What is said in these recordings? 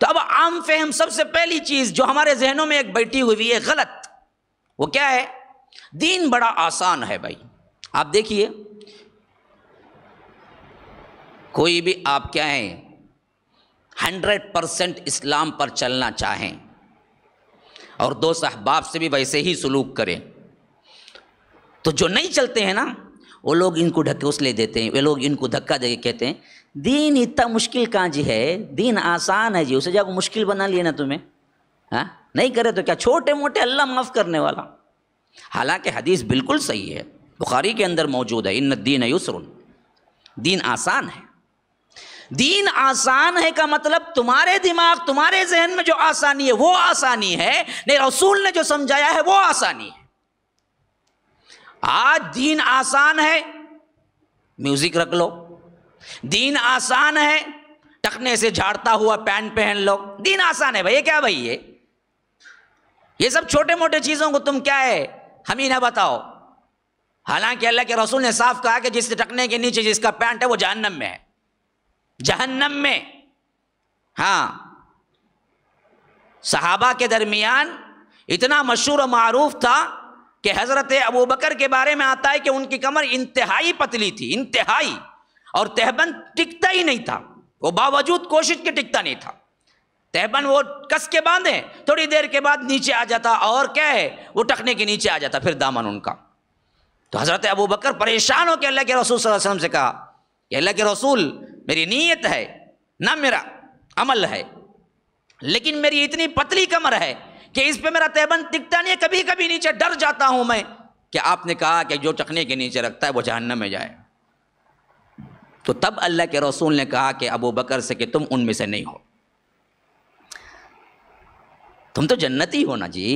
تو اب عام فہم سب سے پہلی چیز جو ہمارے ذہنوں میں ایک بیٹھی ہوئی ہے غلط، وہ کیا ہے؟ دین بڑا آسان ہے بھائی۔ آپ دیکھیے کوئی بھی آپ کیا ہیں 100% اسلام پر چلنا چاہیں اور دوست احباب سے بھی ویسے ہی سلوک کریں، تو جو نہیں چلتے ہیں نا وہ لوگ ان کو ڈھکوسلے دیتے ہیں، وہ لوگ ان کو دھکا دے کے کہتے ہیں دین اتنا مشکل کہاں جی ہے، دین آسان ہے جی، اسے جا کو مشکل بنا لیے نا تمہیں، ہاں نہیں کرے تو کیا، چھوٹے موٹے اللہ معاف کرنے والا۔ حالانکہ حدیث بالکل صحیح ہے، بخاری کے اندر موجود ہے، ان الدین یسر، دین آسان ہے۔ دین آسان ہے کا مطلب تمہارے دماغ تمہارے ذہن میں جو آسانی ہے وہ آسانی ہے نہیں، رسول نے جو سمجھایا ہے وہ آسانی ہے۔ آج دین آسان ہے، میوزک رکھ لو، دین آسان ہے، ٹخنے سے جھاڑتا ہوا پینٹ پہن لو، دین آسان ہے بھائی۔ یہ کیا بھائی یہ سب چھوٹے موٹے چیزوں کو تم کیا ہے ہمیں نہ بتاؤ۔ حالانکہ اللہ کے رسول نے صاف کہا کہ جس ٹخنے کے نیچے جس کا پینٹ ہے وہ جہنم میں ہے، جہنم میں۔ ہاں صحابہ کے درمیان اتنا مشہور و معروف تھا کہ حضرت ابوبکر کے بارے میں آتا ہے کہ ان کی کمر انتہائی پتلی تھی، انتہائی، اور تہبند ٹکتا ہی نہیں تھا، وہ باوجود کوشش کے ٹکتا نہیں تھا۔ تہبند وہ کس کے باندھے تھوڑی دیر کے بعد نیچے آ جاتا، اور کیا ہے وہ ٹخنے کے نیچے آ جاتا پھر دامن ان کا۔ تو حضرت ابوبکر پریشان ہو کے اللہ کے رسول صلی اللہ علیہ وسلم سے کہا کہ اللہ کے رسول میری نیت ہے نہ میرا عمل ہے، لیکن میری اتنی پتلی کمر ہے کہ اس پہ میرا تہبند ٹکتا نہیں ہے، کبھی کبھی نیچے ڈر جاتا ہوں میں کہ آپ نے کہا کہ جو ٹخنے کے نیچے رکھتا ہے وہ جہنم میں جائے۔ تو تب اللہ کے رسول نے کہا کہ ابوبکر سے کہ تم ان میں سے نہیں ہو، تم تو جنتی ہو نا جی۔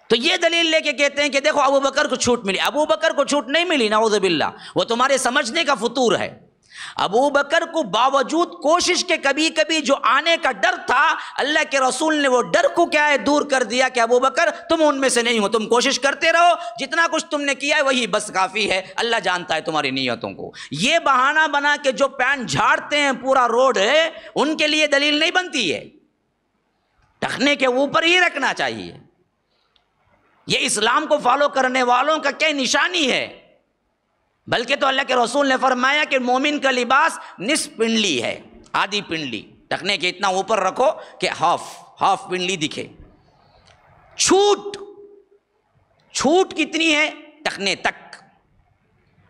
تو یہ دلیل لے کے کہتے ہیں کہ دیکھو ابوبکر کو چھوٹ ملی، ابوبکر کو چھوٹ نہیں ملی، نعوذ باللہ، وہ تمہارے سمجھنے کا فطور ہے۔ ابوبکر کو باوجود کوشش کے کبھی کبھی جو آنے کا ڈر تھا، اللہ کے رسول نے وہ ڈر کو کیا ہے دور کر دیا کہ ابوبکر تم ان میں سے نہیں ہو، تم کوشش کرتے رہو، جتنا کچھ تم نے کیا ہے وہی بس کافی ہے، اللہ جانتا ہے تمہاری نیتوں کو۔ یہ بہانہ بنا کے جو پینٹ جھاڑتے ہیں پورا روڈ ہے، ان کے لیے دلیل نہیں بنتی ہے، ٹخنے کے اوپر ہی رکھنا چاہیے۔ یہ اسلام کو فالو کرنے والوں کا کیا نشانی ہے؟ بلکہ تو اللہ کے رسول نے فرمایا کہ مومن کا لباس نصف پنڈلی ہے، آدھی پنڈلی، ٹخنے کے اتنا اوپر رکھو کہ ہاف پنڈلی دکھے۔ چھوٹ کتنی ہے؟ ٹخنے تک،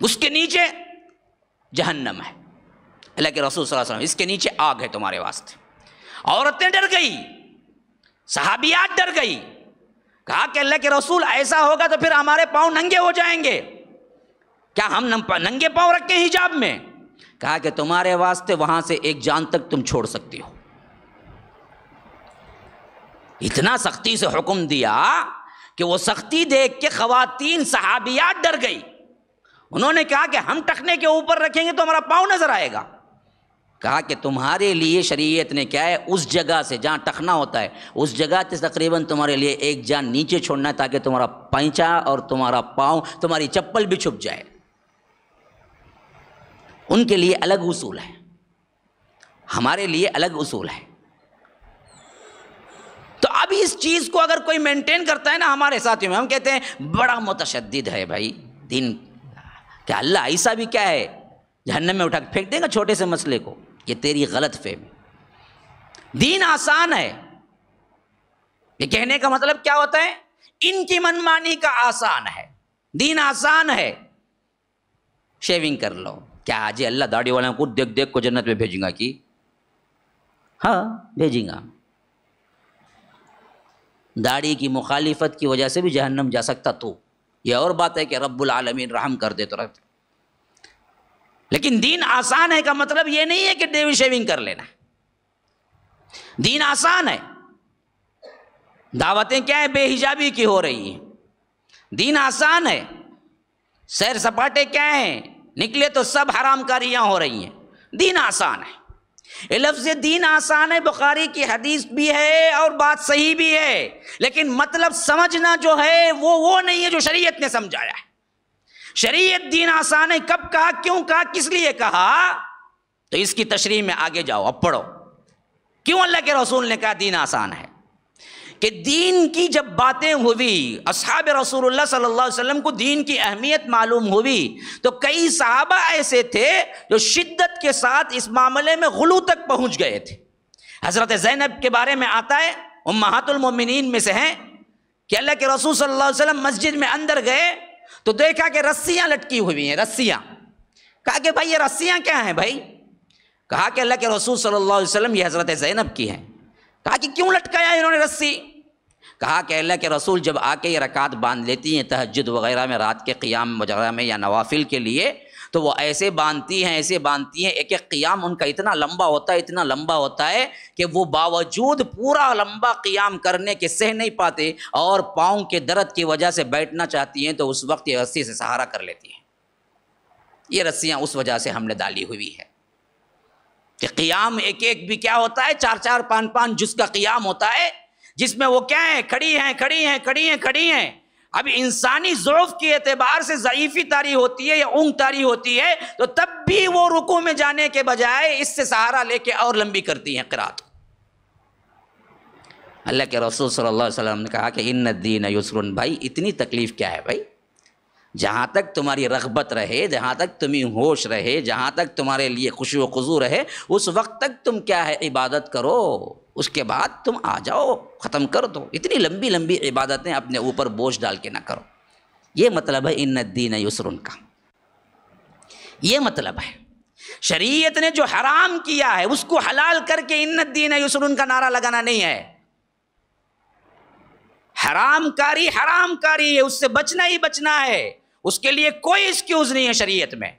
اس کے نیچے جہنم ہے۔ اللہ کے رسول صلی اللہ علیہ وسلم اس کے نیچے آگ ہے تمہارے واسطے۔ عورتیں ڈر گئی، صحابیات ڈر گئی، کہا کہ اللہ کے رسول ایسا ہوگا تو پھر ہمارے پاؤں ننگے ہو جائیں گے، کیا ہم ننگے پاؤں رکھیں حجاب میں؟ کہا کہ تمہارے واسطے وہاں سے ایک جان تک تم چھوڑ سکتی ہو۔ اتنا سختی سے حکم دیا کہ وہ سختی دیکھ کے خواتین صحابیات ڈر گئی، انہوں نے کہا کہ ہم ٹخنے کے اوپر رکھیں گے تو ہمارا پاؤں نظر آئے گا۔ کہا کہ تمہارے لیے شریعت نے کیا ہے اس جگہ سے جہاں ٹخنا ہوتا ہے اس جگہ سے تقریباً تمہارے لیے ایک جان نیچے چھوڑنا ہے تاکہ تمہارا پینچا اور تمہارا پاؤں تمہاری چپل بھی چھپ جائے۔ ان کے لیے الگ اصول ہے، ہمارے لیے الگ اصول ہے۔ تو اب اس چیز کو اگر کوئی مینٹین کرتا ہے نا ہمارے ساتھیوں میں، ہم کہتے ہیں بڑا متشدد ہے بھائی دین، کیا اللہ ایسا بھی کیا ہے جہنم میں اٹھا کے پھینک دے گا چھوٹے سے مسئلے کو؟ یہ تیری غلط فہمی۔ دین آسان ہے، یہ کہنے کا مطلب کیا ہوتا ہے؟ ان کی منمانی کا آسان ہے، دین آسان ہے۔ شیونگ کر لو، کیا جی اللہ داڑھی والوں کو دیکھ دیکھ کو جنت میں بھیجیں گا کی؟ ہاں بھیجیں گا۔ داڑھی کی مخالفت کی وجہ سے بھی جہنم جا سکتا تو، یہ اور بات ہے کہ رب العالمین رحم کر دے تو رہتے۔ لیکن دین آسان ہے کا مطلب یہ نہیں ہے کہ ڈیوی شیونگ کر لینا۔ دین آسان ہے، دعوتیں کیا ہیں بے حجابی کی ہو رہی ہیں، دین آسان ہے، سیر سپاٹے کیا ہیں نکلے تو سب حرام کاریاں ہو رہی ہیں، دین آسان ہے۔ یہ لفظ دین آسان ہے بخاری کی حدیث بھی ہے اور بات صحیح بھی ہے، لیکن مطلب سمجھنا جو ہے وہ نہیں ہے جو شریعت نے سمجھایا ہے۔ شریعت دین آسان ہے کب کہا، کیوں کہا، کس لیے کہا، تو اس کی تشریح میں آگے جاؤ، اب پڑھو کیوں اللہ کے رسول نے کہا دین آسان ہے؟ کہ دین کی جب باتیں ہوئی، اصحاب رسول اللہ صلی اللہ علیہ وسلم کو دین کی اہمیت معلوم ہوئی، تو کئی صحابہ ایسے تھے جو شدت کے ساتھ اس معاملے میں غلو تک پہنچ گئے تھے۔ حضرت زینب کے بارے میں آتا ہے، امہات المومنین میں سے ہیں، کہ اللہ کے رسول صلی اللہ علیہ وسلم مسجد میں اندر گئے تو دیکھا کہ رسیاں لٹکی ہوئی ہیں، رسیاں۔ کہا کہ بھائی یہ رسیاں کیا ہیں بھائی؟ کہا کہ اللہ کے رسول صلی اللہ علیہ وسلم یہ حضرت زینب کی ہیں۔ کہا کہ کیوں لٹکایا انہوں نے رسی؟ کہا کہ اللہ کے رسول جب آ کے یہ رکعت باندھ لیتی ہیں تہجد وغیرہ میں، رات کے قیام وغیرہ میں یا نوافل کے لیے، تو وہ ایسے باندھتی ہیں ایک ایک قیام ان کا اتنا لمبا ہوتا ہے کہ وہ باوجود پورا لمبا قیام کرنے کے سہ نہیں پاتے، اور پاؤں کے درد کی وجہ سے بیٹھنا چاہتی ہیں تو اس وقت یہ رسی سے سہارا کر لیتی ہیں۔ یہ رسیاں اس وجہ سے ہم نے ڈالی ہوئی ہے کہ قیام ایک ایک بھی کیا ہوتا ہے، 4 5 جز کا قیام ہوتا ہے، جس میں وہ کیا ہے، کھڑی ہیں۔ اب انسانی ضعف کے اعتبار سے ضعیفی طاری ہوتی ہے یا اونگ طاری ہوتی ہے، تو تب بھی وہ رکوع میں جانے کے بجائے اس سے سہارا لے کے اور لمبی کرتی ہیں قرات۔ اللہ کے رسول صلی اللہ علیہ وسلم نے کہا کہ ان الدین یسر، بھائی اتنی تکلیف کیا ہے بھائی؟ جہاں تک تمہاری رغبت رہے، جہاں تک تمہیں ہوش رہے، جہاں تک تمہارے لیے خشوع و خضوع رہے، اس وقت تک تم کیا ہے عبادت کرو، اس کے بعد تم آ جاؤ، ختم کر دو۔ اتنی لمبی لمبی عبادتیں اپنے اوپر بوجھ ڈال کے نہ کرو۔ یہ مطلب ہے ان الدین یسر کا، یہ مطلب ہے۔ شریعت نے جو حرام کیا ہے اس کو حلال کر کے ان الدین یسر کا نعرہ لگانا نہیں ہے۔ حرام کاری ہے، اس سے بچنا ہی بچنا ہے، اس کے لیے کوئی ایکسکیوز نہیں ہے شریعت میں۔